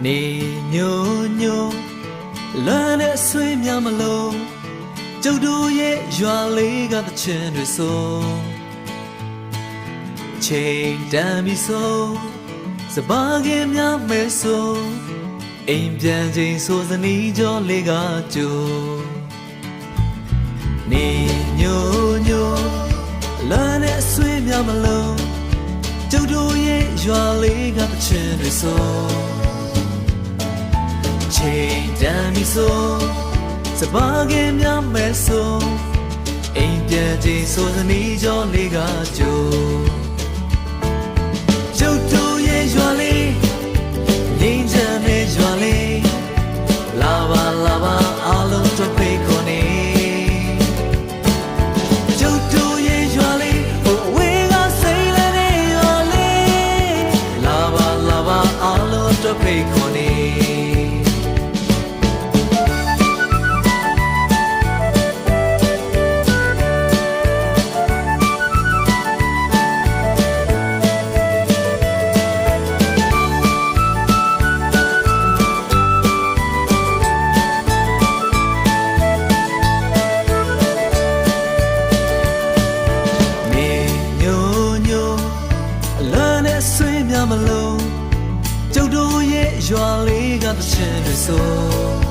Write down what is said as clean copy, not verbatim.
နေညိုညိုလမ်းနဲ့ဆွေးများမလို့ကျုပ်တို့ရဲ့ရွာလေးကသချင်းတွေဆိုချိန်တန်ပြီဆိုစပါးကင်များမဲဆိုအိမ်ပြန်ချိန်ဆိုစနီးကြောလေးကကြိုနေညိုညိုလမ်းနဲ့ဆွေးများမလို့ကျုပ်တို့ရဲ့ရွာလေးကသချင်းတွေဆိုချိန်တန်ပြီဆိုစပါးကင်များမဲဆိုအိမ်ပြန်ချိန်ဆိုစနီးကြောလေးကကြိုကျုပ်တို့ရဲ့ရွာလေးငြိမ်းချမ်းတဲ့ရွာလေးလာပါလာပါအားလုံးတို့ဖိတ်ခေါ်နေကျုပ်တို့ရဲ့ရွာလေးဟိုဝေးကစိတ်လည်းတဲ့ရွာလေးလာပါလာပါအားလုံးတို့ဖိတ်ခေါ်နေမလို့ကျုပ်တို့ရဲ့ရွာလေးကသချင်းတွေဆို